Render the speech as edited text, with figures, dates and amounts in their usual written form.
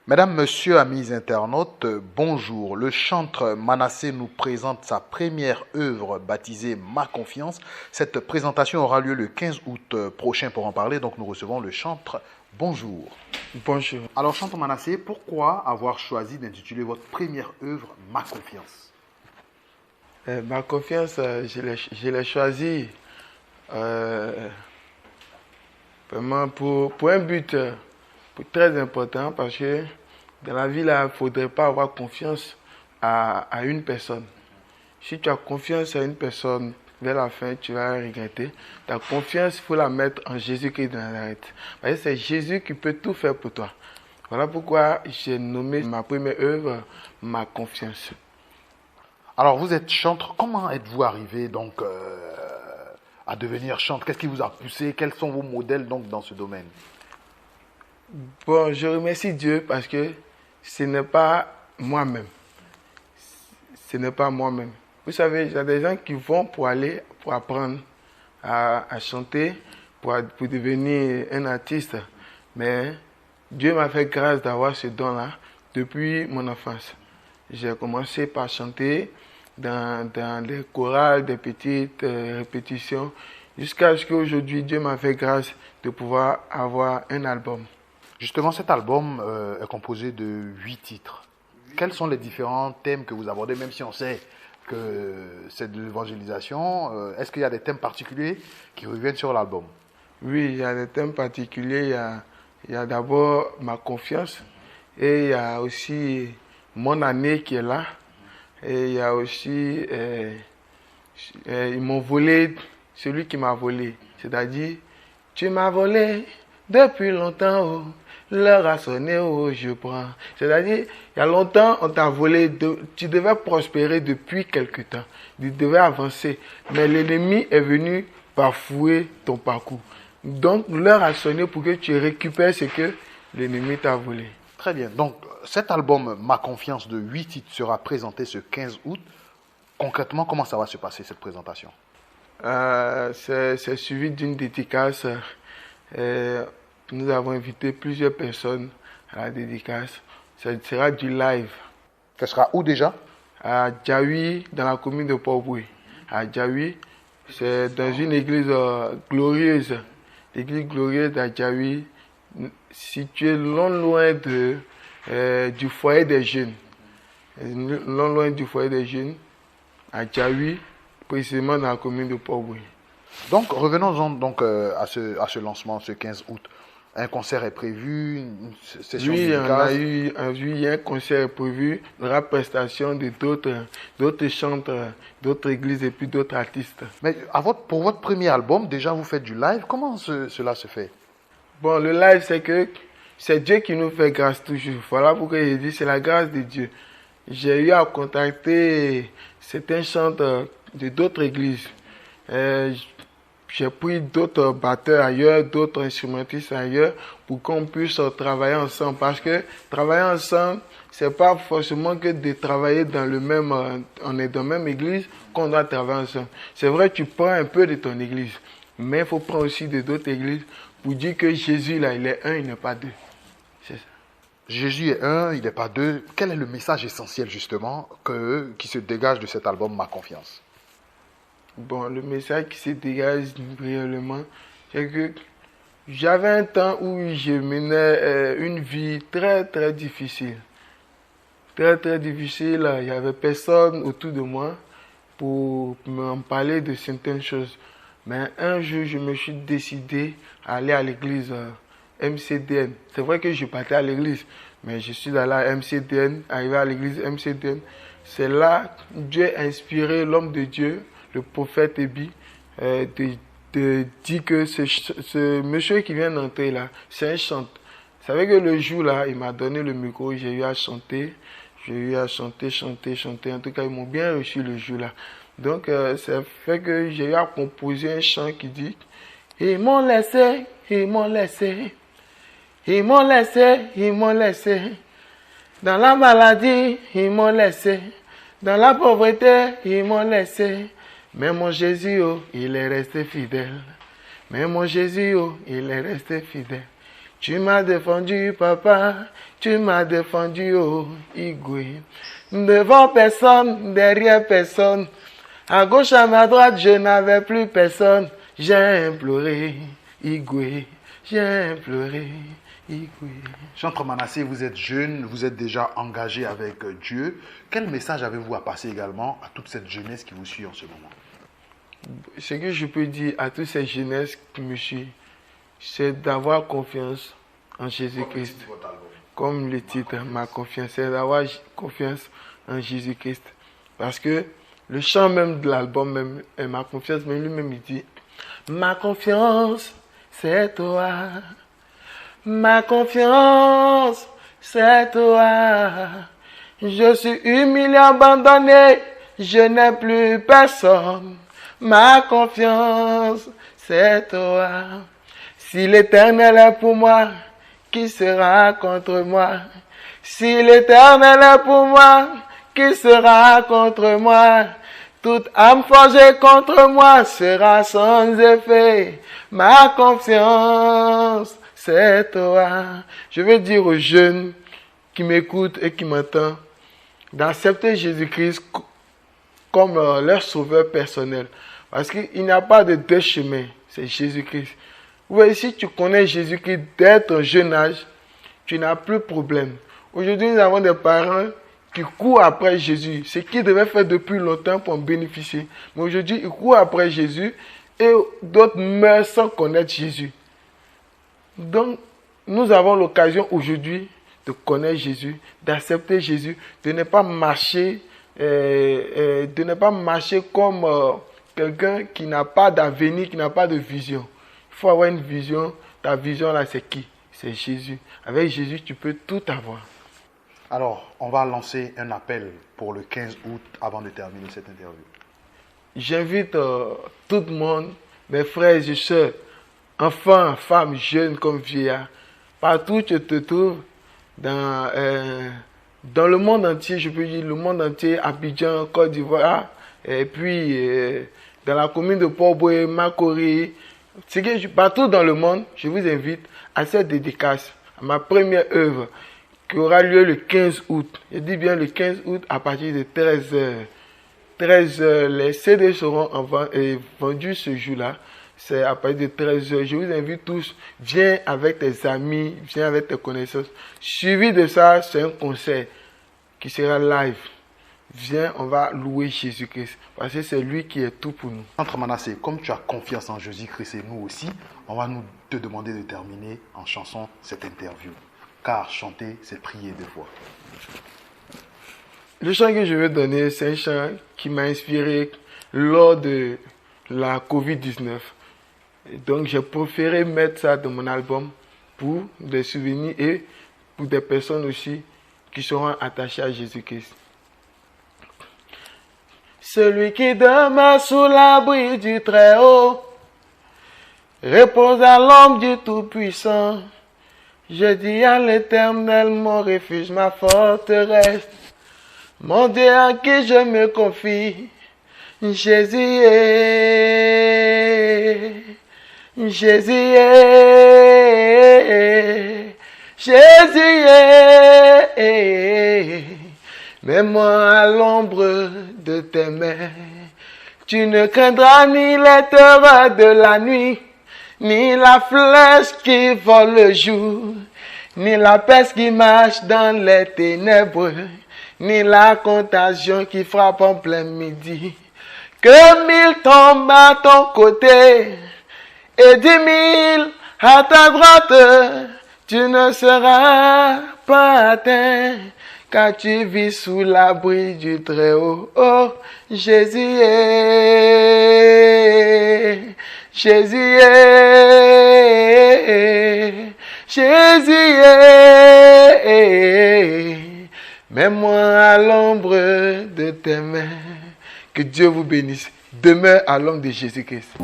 Mesdames, Messieurs, amis internautes, bonjour. Le chantre Manassé nous présente sa première œuvre baptisée Ma Confiance. Cette présentation aura lieu le 15 août prochain pour en parler. Donc nous recevons le chantre. Bonjour. Bonjour. Alors chantre Manassé, pourquoi avoir choisi d'intituler votre première œuvre Ma Confiance? Ma confiance, je l'ai choisi vraiment pour un but très important parce que dans la vie, il ne faudrait pas avoir confiance à une personne. Si tu as confiance à une personne, vers la fin, tu vas regretter. Ta confiance, il faut la mettre en Jésus-Christ de Nazareth. Parce que c'est Jésus qui peut tout faire pour toi. Voilà pourquoi j'ai nommé ma première œuvre Ma Confiance. Alors vous êtes chantre, comment êtes-vous arrivé donc à devenir chantre? Qu'est-ce qui vous a poussé? Quels sont vos modèles donc dans ce domaine? Bon, je remercie Dieu parce que ce n'est pas moi-même. Ce n'est pas moi-même. Vous savez, il y a des gens qui vont pour apprendre à chanter, pour devenir un artiste. Mais Dieu m'a fait grâce d'avoir ce don-là depuis mon enfance. J'ai commencé par chanter dans des chorales, des petites répétitions, jusqu'à ce qu'aujourd'hui, Dieu m'a fait grâce de pouvoir avoir un album. Justement, cet album est composé de 8 titres. Quels sont les différents thèmes que vous abordez, même si on sait que c'est de l'évangélisation? Est-ce qu'il y a des thèmes particuliers qui reviennent sur l'album? Oui, il y a des thèmes particuliers. Il y a d'abord ma confiance et il y a aussi mon année qui est là. Et il y a aussi ils m'ont volé, celui qui m'a volé. C'est-à-dire, tu m'as volé depuis longtemps, oh, l'heure a sonné, oh, je prends. C'est-à-dire, il y a longtemps, on t'a volé, tu devais prospérer depuis quelque temps. Tu devais avancer. Mais l'ennemi est venu bafouer ton parcours. Donc, l'heure a sonné pour que tu récupères ce que l'ennemi t'a volé. Très bien. Donc, cet album Ma Confiance de 8 titres sera présenté ce 15 août. Concrètement, comment ça va se passer, cette présentation? C'est suivi d'une dédicace. Nous avons invité plusieurs personnes à la dédicace. Ça sera du live. Ce sera où déjà? À Djaoui, dans la commune de Port-Boué. À Djaoui, c'est dans une église glorieuse. L'église glorieuse à Djaoui, située loin du foyer des jeunes. Loin du foyer des jeunes, à Djaoui, précisément dans la commune de Port-Boué. Donc, revenons donc à ce lancement, ce 15 août. Un concert est prévu, une session musicale? Oui, il y a un concert prévu, il y aura prestation de d'autres chanteurs, d'autres églises et puis d'autres artistes. Mais pour votre premier album, déjà vous faites du live. Comment cela se fait? Bon, le live, c'est Dieu qui nous fait grâce toujours. Voilà pourquoi je dis c'est la grâce de Dieu. J'ai eu à contacter certains chanteurs de d'autres églises. J'ai pris d'autres batteurs ailleurs, d'autres instrumentistes ailleurs pour qu'on puisse travailler ensemble. Parce que travailler ensemble, c'est pas forcément que de travailler dans on est dans la même église qu'on doit travailler ensemble. C'est vrai, tu prends un peu de ton église, mais il faut prendre aussi de d'autres églises pour dire que Jésus, là, il est un, il n'est pas deux. C'est ça. Jésus est un, il n'est pas deux. Quel est le message essentiel justement qui se dégage de cet album Ma Confiance? Bon, le message qui se dégage réellement, c'est que j'avais un temps où je menais une vie très, très difficile. Très, très difficile. Il n'y avait personne autour de moi pour m'en parler de certaines choses. Mais un jour, je me suis décidé à aller à l'église MCDN. C'est vrai que je partais à l'église, mais je suis allé à MCDN, arrivé à l'église MCDN. C'est là que Dieu a inspiré l'homme de Dieu, le prophète Ébi, de dire que ce monsieur qui vient d'entrer là, c'est un chanteur. Vous savez que le jour là, il m'a donné le micro, j'ai eu à chanter. J'ai eu à chanter. En tout cas, ils m'ont bien reçu le jour là. Donc, ça fait que j'ai eu à composer un chant qui dit « Ils m'ont laissé, ils m'ont laissé, ils m'ont laissé, ils m'ont laissé. Dans la maladie, ils m'ont laissé. Dans la pauvreté, ils m'ont laissé. Mais mon Jésus, oh, il est resté fidèle. Mais mon Jésus, oh, il est resté fidèle. Tu m'as défendu, papa, tu m'as défendu, oh, Igwe. Devant personne, derrière personne, à gauche, à ma droite, je n'avais plus personne. J'ai imploré, Igwe, j'ai imploré, Igwe. Chantre Manassé, vous êtes jeune, vous êtes déjà engagé avec Dieu. Quel message avez-vous à passer également à toute cette jeunesse qui vous suit en ce moment? Ce que je peux dire à toute cette jeunesse qui me suit, c'est d'avoir confiance en Jésus-Christ. Comme le titre, ma confiance, c'est d'avoir confiance en Jésus-Christ. Parce que le chant même de l'album, même, ma confiance, même lui-même, il dit, ma confiance, c'est toi. Ma confiance, c'est toi. Je suis humilié, abandonné, je n'ai plus personne. Ma confiance, c'est toi. Si l'Éternel est pour moi, qui sera contre moi? Si l'Éternel est pour moi, qui sera contre moi? Toute âme forgée contre moi sera sans effet. Ma confiance, c'est toi. Je veux dire aux jeunes qui m'écoutent et qui m'entendent d'accepter Jésus-Christ comme leur sauveur personnel. Parce qu'il n'y a pas de deux chemins, c'est Jésus-Christ. Vous voyez, si tu connais Jésus-Christ dès ton jeune âge, tu n'as plus de problème. Aujourd'hui, nous avons des parents qui courent après Jésus. Ce qu'ils devaient faire depuis longtemps pour en bénéficier. Mais aujourd'hui, ils courent après Jésus et d'autres meurent sans connaître Jésus. Donc, nous avons l'occasion aujourd'hui de connaître Jésus, d'accepter Jésus, de ne pas marcher, comme quelqu'un qui n'a pas d'avenir, qui n'a pas de vision. Il faut avoir une vision. Ta vision là, c'est qui? C'est Jésus. Avec Jésus, tu peux tout avoir. Alors, on va lancer un appel pour le 15 août avant de terminer cette interview. J'invite tout le monde, mes frères et sœurs, enfants, femmes, jeunes comme vieillards, partout où tu te trouves, dans le monde entier, je peux dire le monde entier, Abidjan, Côte d'Ivoire, et puis dans la commune de Port-Boué, Makori, partout dans le monde, je vous invite à cette dédicace, à ma première œuvre, qui aura lieu le 15 août. Je dis bien le 15 août à partir de 13h. 13h, les CD seront vendus ce jour-là. C'est à partir de 13h. Je vous invite tous, viens avec tes amis, viens avec tes connaissances. Suivi de ça, c'est un concert qui sera live. Viens, on va louer Jésus-Christ, parce que c'est lui qui est tout pour nous. Chantre Manassé, comme tu as confiance en Jésus-Christ et nous aussi, on va nous te demander de terminer en chanson cette interview. Car chanter, c'est prier deux fois. Le chant que je vais donner, c'est un chant qui m'a inspiré lors de la Covid-19. Donc j'ai préféré mettre ça dans mon album pour des souvenirs et pour des personnes aussi qui seront attachées à Jésus-Christ. Celui qui demeure sous l'abri du Très-Haut repose à l'ombre du Tout-Puissant. Je dis à l'Éternel, mon refuge, ma forteresse, mon Dieu en qui je me confie. Jésus est, Jésus est, Jésus est. Mets-moi à l'ombre de tes mains. Tu ne craindras ni les terreurs de la nuit, ni la flèche qui vole le jour, ni la peste qui marche dans les ténèbres, ni la contagion qui frappe en plein midi. Que 1000 tombent à ton côté et 10 000 à ta droite, tu ne seras pas atteint, car tu vis sous l'abri du Très-Haut. Oh, Jésus est, Jésus est, Jésus est. Mets-moi à l'ombre de tes mains. Que Dieu vous bénisse. Demeure à l'ombre de Jésus-Christ.